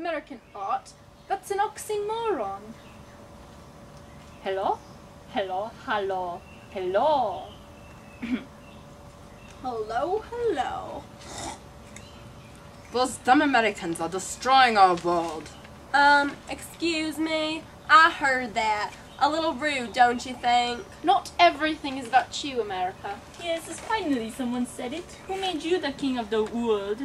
American art, that's an oxymoron. Hello? Hello, hello, hello. Hello, hello. Those dumb Americans are destroying our world. Excuse me? I heard that. A little rude, don't you think? Not everything is about you, America. Yes, finally someone said it. Who made you the king of the world?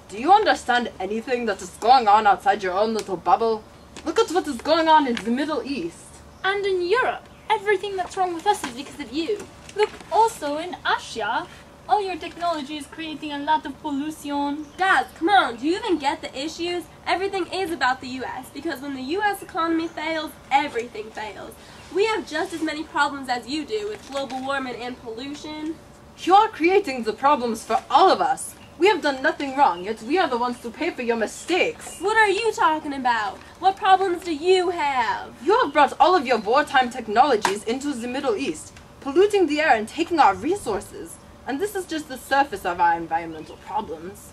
Do you understand anything that is going on outside your own little bubble? Look at what is going on in the Middle East. And in Europe, everything that's wrong with us is because of you. Look, also in Asia, all your technology is creating a lot of pollution. Guys, come on, do you even get the issues? Everything is about the U.S. because when the U.S. economy fails, everything fails. We have just as many problems as you do with global warming and pollution. You are creating the problems for all of us. We have done nothing wrong, yet we are the ones to pay for your mistakes. What are you talking about? What problems do you have? You have brought all of your wartime technologies into the Middle East, polluting the air and taking our resources. And this is just the surface of our environmental problems.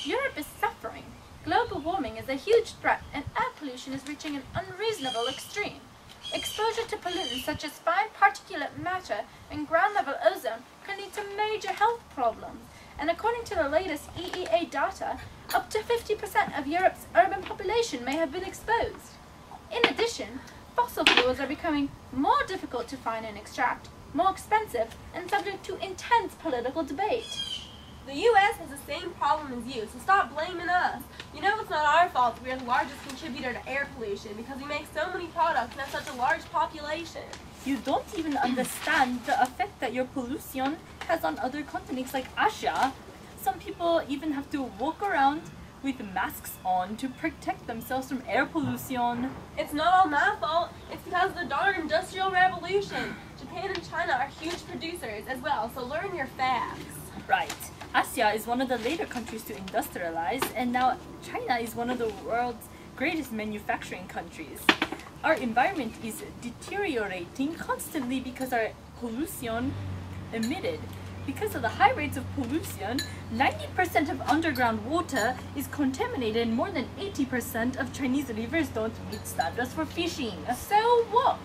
Europe is suffering. Global warming is a huge threat, and air pollution is reaching an unreasonable extreme. Exposure to pollutants such as fine particulate matter and ground-level ozone can lead to major health problems. And according to the latest EEA data, up to 50% of Europe's urban population may have been exposed. In addition, fossil fuels are becoming more difficult to find and extract, more expensive, and subject to intense political debate. The U.S. has the same problem as you, so stop blaming us. You know it's not our fault that we are the largest contributor to air pollution because we make so many products and have such a large population. You don't even understand the effect that your pollution has on other continents like Asia. Some people even have to walk around with masks on to protect themselves from air pollution. It's not all my fault. It's because of the darn Industrial Revolution. Japan and China are huge producers as well, so learn your facts. Right. Asia is one of the later countries to industrialize, and now China is one of the world's greatest manufacturing countries. Our environment is deteriorating constantly because our pollution emitted. Because of the high rates of pollution, 90% of underground water is contaminated and more than 80% of Chinese rivers don't meet standards for fishing. So what?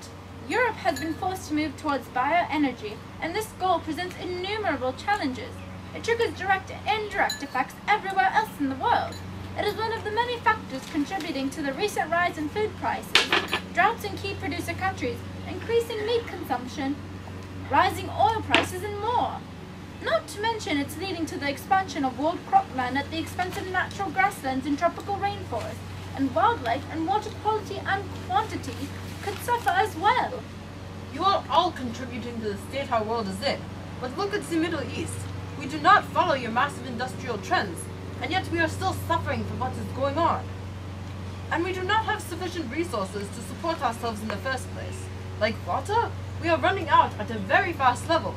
Europe has been forced to move towards bioenergy, and this goal presents innumerable challenges. It triggers direct and indirect effects everywhere else in the world. It is one of the many factors contributing to the recent rise in food prices, droughts in key producer countries, increasing meat consumption, rising oil prices, and more. Not to mention it's leading to the expansion of world cropland at the expense of natural grasslands and tropical rainforests, and wildlife and water quality and quantity could suffer as well. You are all contributing to the state our world is in. But look at the Middle East. We do not follow your massive industrial trends, and yet we are still suffering from what is going on. And we do not have sufficient resources to support ourselves in the first place. Like water, we are running out at a very fast level.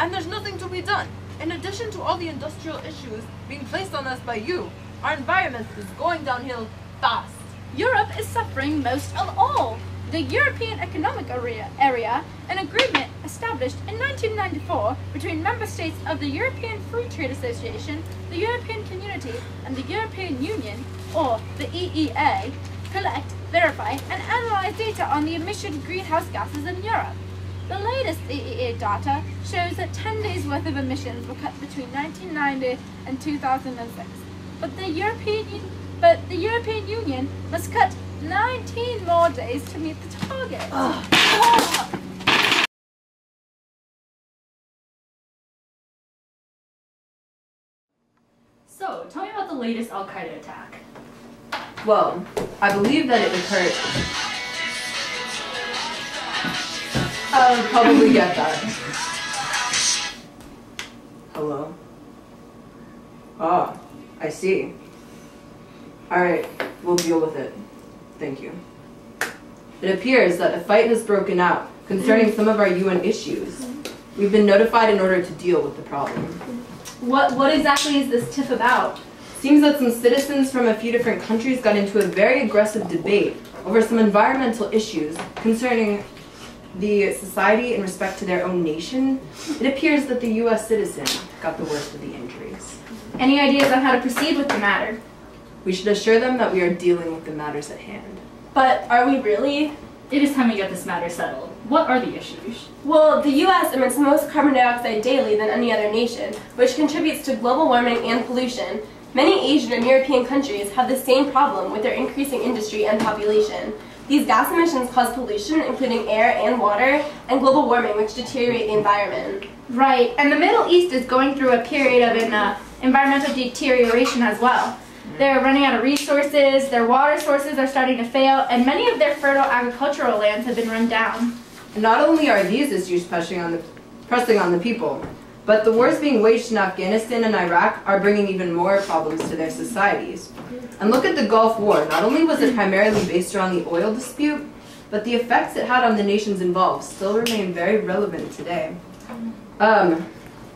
And there's nothing to be done. In addition to all the industrial issues being placed on us by you, our environment is going downhill fast. Europe is suffering most of all. The European Economic Area, an agreement established in 1994 between member states of the European Free Trade Association, the European Community, and the European Union, or the EEA, collect, verify, and analyze data on the emission of greenhouse gases in Europe. The latest EEA data shows that 10 days' worth of emissions were cut between 1990 and 2006. But the European Union must cut 19 more days to meet the target. So, tell me about the latest Al-Qaeda attack. Well, I believe that it occurred. I'll probably get that. Hello? Ah, I see. Alright, we'll deal with it. Thank you. It appears that a fight has broken out concerning some of our UN issues. We've been notified in order to deal with the problem. What exactly is this tiff about? Seems that some citizens from a few different countries got into a very aggressive debate over some environmental issues concerning the society in respect to their own nation. It appears that the U.S. citizen got the worst of the injuries. Any ideas on how to proceed with the matter? We should assure them that we are dealing with the matters at hand. But are we really? It is time we get this matter settled. What are the issues? Well, the U.S. emits most carbon dioxide daily than any other nation, which contributes to global warming and pollution. Many Asian and European countries have the same problem with their increasing industry and population. These gas emissions cause pollution, including air and water, and global warming, which deteriorate the environment. Right, and the Middle East is going through a period of environmental deterioration as well. They're running out of resources, their water sources are starting to fail, and many of their fertile agricultural lands have been run down. And not only are these issues pressing on the people, but the wars being waged in Afghanistan and Iraq are bringing even more problems to their societies. And look at the Gulf War. Not only was it primarily based around the oil dispute, but the effects it had on the nations involved still remain very relevant today.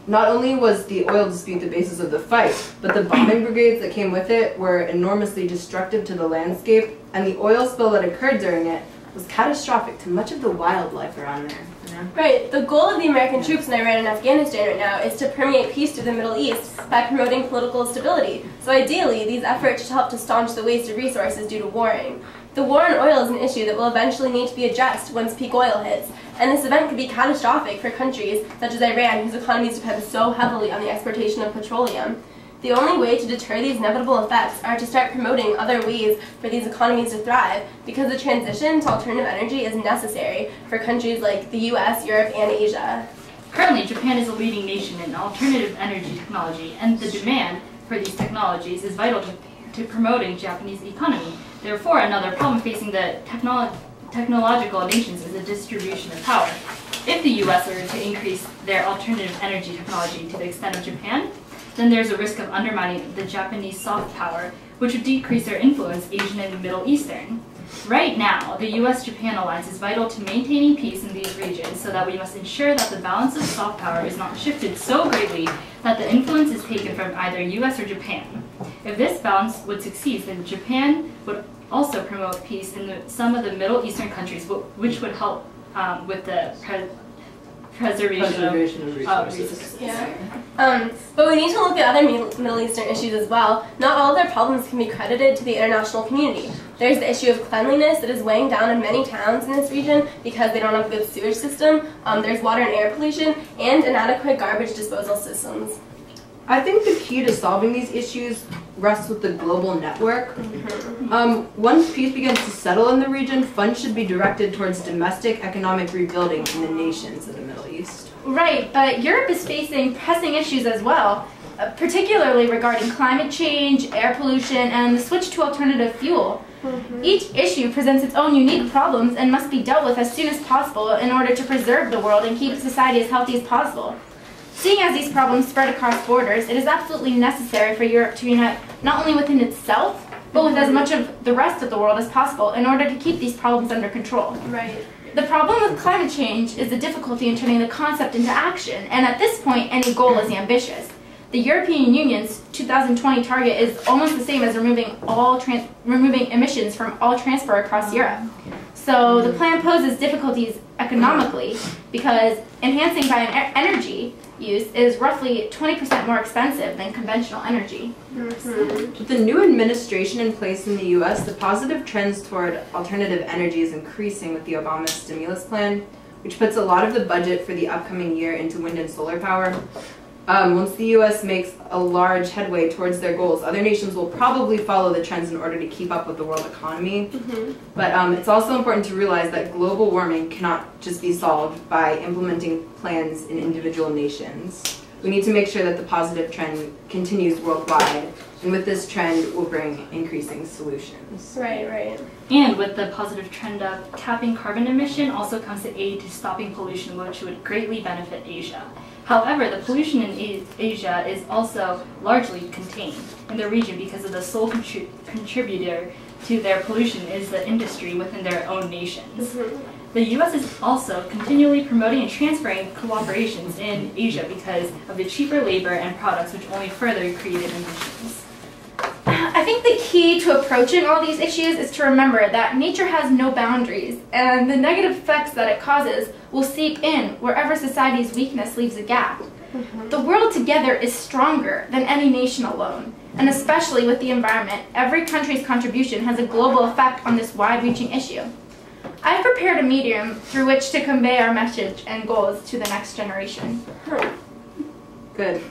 Not only was the oil dispute the basis of the fight, but the bombing brigades that came with it were enormously destructive to the landscape, and the oil spill that occurred during it was catastrophic to much of the wildlife around there. Right. The goal of the American troops in Iran and Afghanistan right now is to permeate peace through the Middle East by promoting political stability. So ideally, these efforts should help to staunch the waste of resources due to warring. The war on oil is an issue that will eventually need to be addressed once peak oil hits, and this event could be catastrophic for countries such as Iran, whose economies depend so heavily on the exportation of petroleum. The only way to deter these inevitable effects are to start promoting other ways for these economies to thrive, because the transition to alternative energy is necessary for countries like the US, Europe, and Asia. Currently, Japan is a leading nation in alternative energy technology, and the demand for these technologies is vital to promoting Japanese economy. Therefore, another problem facing the technological nations is the distribution of power. If the US were to increase their alternative energy technology to the extent of Japan, then there's a risk of undermining the Japanese soft power, which would decrease their influence Asian and Middle Eastern. Right now, the US-Japan alliance is vital to maintaining peace in these regions, so that we must ensure that the balance of soft power is not shifted so greatly that the influence is taken from either US or Japan. If this balance would succeed, then Japan would also promote peace in some of the Middle Eastern countries, which would help with the preservation of resources. Yeah. But we need to look at other Middle Eastern issues as well. Not all of their problems can be credited to the international community. There's the issue of cleanliness that is weighing down on many towns in this region because they don't have a good sewage system. There's water and air pollution, and inadequate garbage disposal systems. I think the key to solving these issues rests with the global network. Once peace begins to settle in the region, funds should be directed towards domestic economic rebuilding in the nations of the Middle East. Right, but Europe is facing pressing issues as well, particularly regarding climate change, air pollution, and the switch to alternative fuel. Each issue presents its own unique problems and must be dealt with as soon as possible in order to preserve the world and keep society as healthy as possible. Seeing as these problems spread across borders, it is absolutely necessary for Europe to unite not only within itself, but with as much of the rest of the world as possible in order to keep these problems under control. Right. The problem with climate change is the difficulty in turning the concept into action, and at this point, any goal is ambitious. The European Union's 2020 target is almost the same as removing emissions from all transport across Europe. So the plan poses difficulties economically because enhancing by energy use is roughly 20% more expensive than conventional energy. With the new administration in place in the U.S., the positive trends toward alternative energy is increasing with the Obama stimulus plan, which puts a lot of the budget for the upcoming year into wind and solar power. Once the U.S. makes a large headway towards their goals, other nations will probably follow the trends in order to keep up with the world economy. But it's also important to realize that global warming cannot just be solved by implementing plans in individual nations. We need to make sure that the positive trend continues worldwide, and with this trend will bring increasing solutions. Right. And with the positive trend of capping carbon emission also comes to aid to stopping pollution, which would greatly benefit Asia. However, the pollution in Asia is also largely contained in the region because of the sole contributor to their pollution is the industry within their own nations. The U.S. is also continually promoting and transferring cooperations in Asia because of the cheaper labor and products, which only further created emissions. I think the key to approaching all these issues is to remember that nature has no boundaries, and the negative effects that it causes will seep in wherever society's weakness leaves a gap. The world together is stronger than any nation alone. and especially with the environment, every country's contribution has a global effect on this wide-reaching issue. I've prepared a medium through which to convey our message and goals to the next generation. Good.